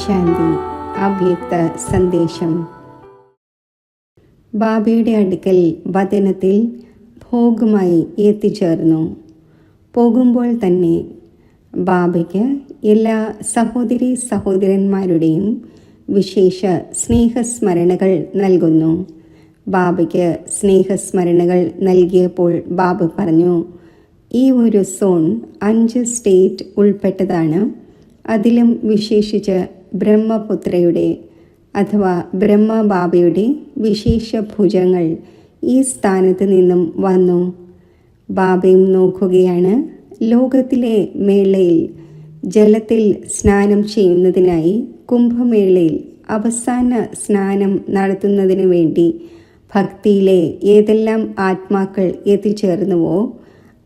ശാന്തി അവ്യക്ത സന്ദേശം. ബാബയുടെ അടുക്കൽ വചനത്തിൽ ഭോഗമായി എത്തിച്ചേർന്നു. പോകുമ്പോൾ തന്നെ ബാബയ്ക്ക് എല്ലാ സഹോദരി സഹോദരന്മാരുടെയും വിശേഷ സ്നേഹസ്മരണകൾ നൽകുന്നു. ബാബയ്ക്ക് സ്നേഹസ്മരണകൾ നൽകിയപ്പോൾ ബാബ പറഞ്ഞു, ഈ ഒരു സോൺ 5 സ്റ്റേറ്റ് ഉൾപ്പെട്ടതാണ്. അതിലും വിശേഷിച്ച് ബ്രഹ്മപുത്രയുടെ അഥവാ ബ്രഹ്മബാബയുടെ വിശേഷ ഭുജങ്ങൾ ഈ സ്ഥാനത്ത് നിന്നും വന്നു. ബാബയും നോക്കുകയാണ്. ലോകത്തിലെ മേളയിൽ ജലത്തിൽ സ്നാനം ചെയ്യുന്നതിനായി കുംഭമേളയിൽ അവസാന സ്നാനം നടത്തുന്നതിനു വേണ്ടി ഭക്തിയിലെ ഏതെല്ലാം ആത്മാക്കൾ എത്തിച്ചേർന്നുവോ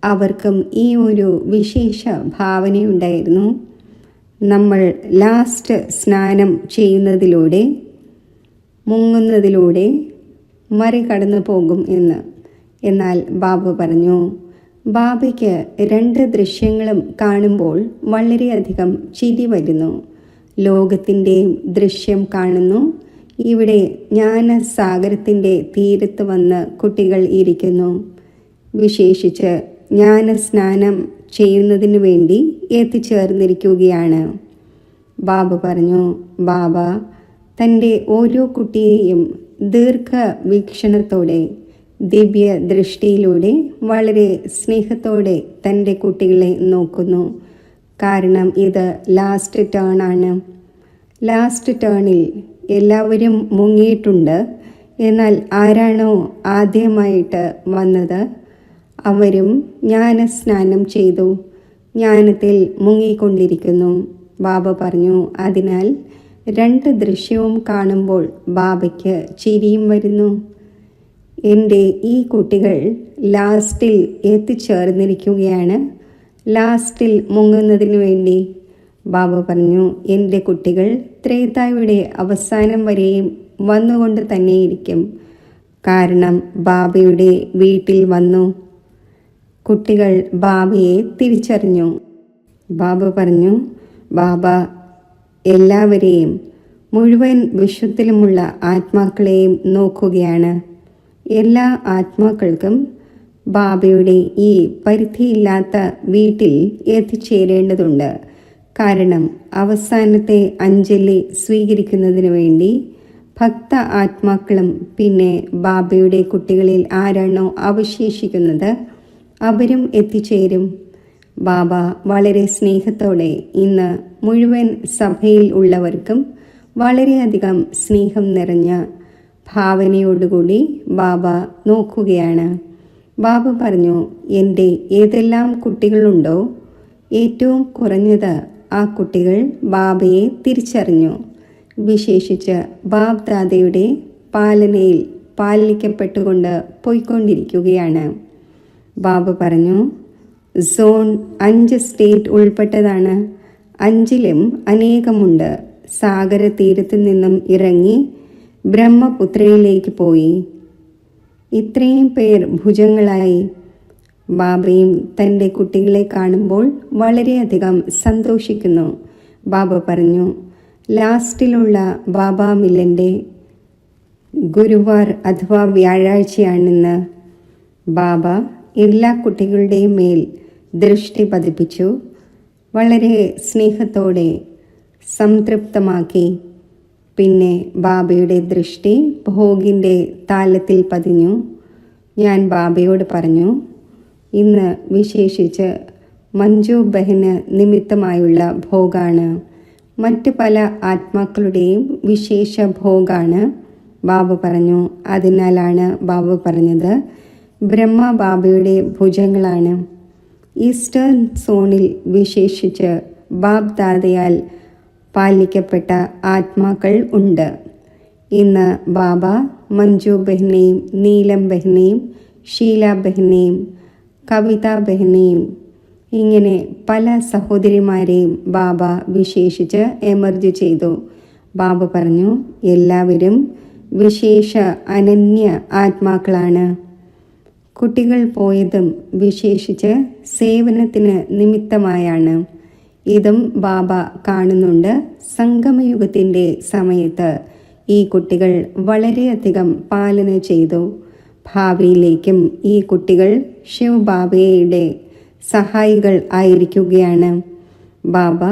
അവർക്കും ഈ ഒരു വിശേഷ ഭാവനയുണ്ടായിരുന്നു. നമ്മൾ ലാസ്റ്റ് സ്നാനം ചെയ്യുന്നതിലൂടെ മുങ്ങുന്നതിലൂടെ മറികടന്നു പോകും എന്ന്. എന്നാൽ ബാബ പറഞ്ഞു, ബാബയ്ക്ക് 2 ദൃശ്യങ്ങളും കാണുമ്പോൾ വളരെയധികം ചിരി വരുന്നു. ലോകത്തിൻ്റെയും ദൃശ്യം കാണുന്നു. ഇവിടെ ജ്ഞാനസാഗരത്തിൻ്റെ തീരത്ത് വന്ന് കുട്ടികൾ ഇരിക്കുന്നു. വിശേഷിച്ച് ജ്ഞാനസ്നാനം ചെയ്യുന്നതിനു വേണ്ടി എത്തിച്ചേർന്നിരിക്കുകയാണ്. ബാബ പറഞ്ഞു, ബാബ തൻ്റെ ഓരോ കുട്ടിയെയും ദീർഘവീക്ഷണത്തോടെ ദിവ്യ ദൃഷ്ടിയിലൂടെ വളരെ സ്നേഹത്തോടെ തൻ്റെ കുട്ടികളെ നോക്കുന്നു. കാരണം ഇത് ലാസ്റ്റ് ടേൺ ആണ്. ലാസ്റ്റ് ടേണിൽ എല്ലാവരും മുങ്ങിയിട്ടുണ്ട്. എന്നാൽ ആരാണോ ആദ്യമായിട്ട് വന്നത് അവരും ജ്ഞാനസ്നാനം ചെയ്തു, ജ്ഞാനത്തിൽ മുങ്ങിക്കൊണ്ടിരിക്കുന്നു. ബാബ പറഞ്ഞു, അതിനാൽ 2 ദൃശ്യവും കാണുമ്പോൾ ബാബയ്ക്ക് ചിരിയും വരുന്നു. എൻ്റെ ഈ കുട്ടികൾ ലാസ്റ്റിൽ എത്തിച്ചേർന്നിരിക്കുകയാണ്. ലാസ്റ്റിൽ മുങ്ങുന്നതിന് വേണ്ടി ബാബ പറഞ്ഞു, എൻ്റെ കുട്ടികൾ ത്രേതായുടെ അവസാനം വരെയും വന്നുകൊണ്ട് തന്നെയിരിക്കും. കാരണം ബാബയുടെ വീട്ടിൽ വന്നു. കുട്ടികൾ ബാബയെ തിരിച്ചറിഞ്ഞു. ബാബ പറഞ്ഞു, ബാബ എല്ലാവരെയും മുഴുവൻ വിശ്വത്തിലുമുള്ള ആത്മാക്കളെയും നോക്കുകയാണ്. എല്ലാ ആത്മാക്കൾക്കും ബാബയുടെ ഈ പരിധിയില്ലാത്ത വീട്ടിൽ എത്തിച്ചേരേണ്ടതുണ്ട്. കാരണം അവസാനത്തെ അഞ്ജലി സ്വീകരിക്കുന്നതിന് വേണ്ടി ഭക്ത ആത്മാക്കളും പിന്നെ ബാബയുടെ കുട്ടികളിൽ ആരാണോ അവശേഷിക്കുന്നത് അവരും എത്തിച്ചേരും. ബാബ വളരെ സ്നേഹത്തോടെ ഇന്ന് മുഴുവൻ സഭയിൽ ഉള്ളവർക്കും വളരെയധികം സ്നേഹം നിറഞ്ഞ ഭാവനയോടുകൂടി ബാബ നോക്കുകയാണ്. ബാബ പറഞ്ഞു, എൻ്റെ ഏതെല്ലാം കുട്ടികളുണ്ടോ ഏറ്റവും കുറഞ്ഞത് ആ കുട്ടികൾ ബാബയെ തിരിച്ചറിഞ്ഞു. വിശേഷിച്ച് ബാബ് ദാദയുടെ പാലനയിൽ പാലിക്കപ്പെട്ടുകൊണ്ട് പോയിക്കൊണ്ടിരിക്കുകയാണ്. ബാബ പറഞ്ഞു, സോൺ 5 സ്റ്റേറ്റ് ഉൾപ്പെട്ടതാണ്. 5ലും അനേകമുണ്ട്. സാഗര തീരത്തു നിന്നും ഇറങ്ങി ബ്രഹ്മപുത്രയിലേക്ക് പോയി. ഇത്രയും പേർ ഭുജങ്ങളായി. ബാബയും തൻ്റെ കുട്ടികളെ കാണുമ്പോൾ വളരെയധികം സന്തോഷിക്കുന്നു. ബാബ പറഞ്ഞു, ലാസ്റ്റിലുള്ള ബാബ മില്ലൻ്റെ ഗുരുവാർ അഥവാ വ്യാഴാഴ്ചയാണെന്ന്. ബാബ എല്ലാ കുട്ടികളുടെയും മേൽ ദൃഷ്ടി പതിപ്പിച്ചു. വളരെ സ്നേഹത്തോടെ സംതൃപ്തമാക്കി. പിന്നെ ബാബയുടെ ദൃഷ്ടി ഭോഗിൻ്റെ താലത്തിൽ പതിഞ്ഞു. ഞാൻ ബാബയോട് പറഞ്ഞു, ഇന്ന് വിശേഷിച്ച് മഞ്ജു ബഹന് നിമിത്തമായുള്ള ഭോഗാണ്. മറ്റ് പല ആത്മാക്കളുടെയും വിശേഷ ഭോഗാണ്. ബാബ പറഞ്ഞു, അതിനാലാണ് ബാബ പറഞ്ഞത് ബ്രഹ്മ ബാബയുടെ ഭുജങ്ങളാണ്. ഈസ്റ്റേൺ സോണിൽ വിശേഷിച്ച് ബാബ് ദാദയാൽ പാലിക്കപ്പെട്ട ആത്മാക്കൾ ഉണ്ട്. ഇന്ന് ബാബ മഞ്ജു ബഹനെയും നീലം ബഹനെയും ഷീല ബഹനെയും കവിത ബഹനെയും ഇങ്ങനെ പല സഹോദരിമാരെയും ബാബ വിശേഷിച്ച് എമർജ് ചെയ്തു. ബാബ പറഞ്ഞു, എല്ലാവരും വിശേഷ അനന്യ ആത്മാക്കളാണ്. കുട്ടികൾ പോയതും വിശേഷിച്ച് സേവനത്തിന് നിമിത്തമായാണ്. ഇതും ബാബ കാണുന്നുണ്ട്. സംഗമയുഗത്തിൻ്റെ സമയത്ത് ഈ കുട്ടികൾ വളരെയധികം പാലന ചെയ്തു. ഭാവിയിലേക്കും ഈ കുട്ടികൾ ശിവ് ബാബയുടെ സഹായികൾ ആയിരിക്കുകയാണ്. ബാബ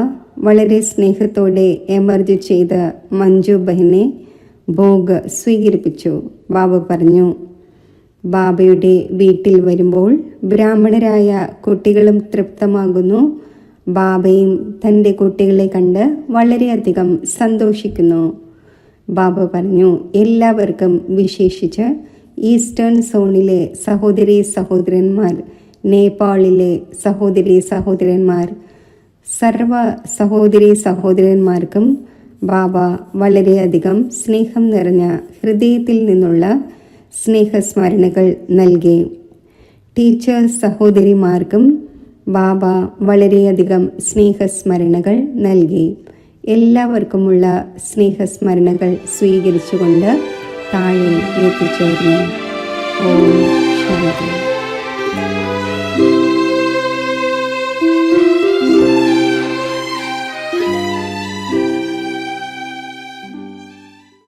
വളരെ സ്നേഹത്തോടെ എമർജ് ചെയ്ത് മഞ്ജു ബഹനെ ഭോഗ് സ്വീകരിപ്പിച്ചു. ബാബ പറഞ്ഞു, ബാബയുടെ വീട്ടിൽ വരുമ്പോൾ ബ്രാഹ്മണരായ കുട്ടികളും തൃപ്തമാകുന്നു. ബാബയും തൻ്റെ കുട്ടികളെ കണ്ട് വളരെയധികം സന്തോഷിക്കുന്നു. ബാബ പറഞ്ഞു, എല്ലാവർക്കും, വിശേഷിച്ച് ഈസ്റ്റേൺ സോണിലെ സഹോദരീ സഹോദരന്മാർ, നേപ്പാളിലെ സഹോദരീ സഹോദരന്മാർ, സർവ സഹോദരീ സഹോദരന്മാർക്കും ബാബ വളരെയധികം സ്നേഹം നിറഞ്ഞ ഹൃദയത്തിൽ നിന്നുള്ള സ്നേഹസ്മരണകൾ നൽകി. ടീച്ചേഴ്സ് സഹോദരിമാർക്കും ബാബ വളരെയധികം സ്നേഹസ്മരണകൾ നൽകി. എല്ലാവർക്കുമുള്ള സ്നേഹസ്മരണകൾ സ്വീകരിച്ചുകൊണ്ട് താഴെ എത്തിച്ചേർന്നു. ഓം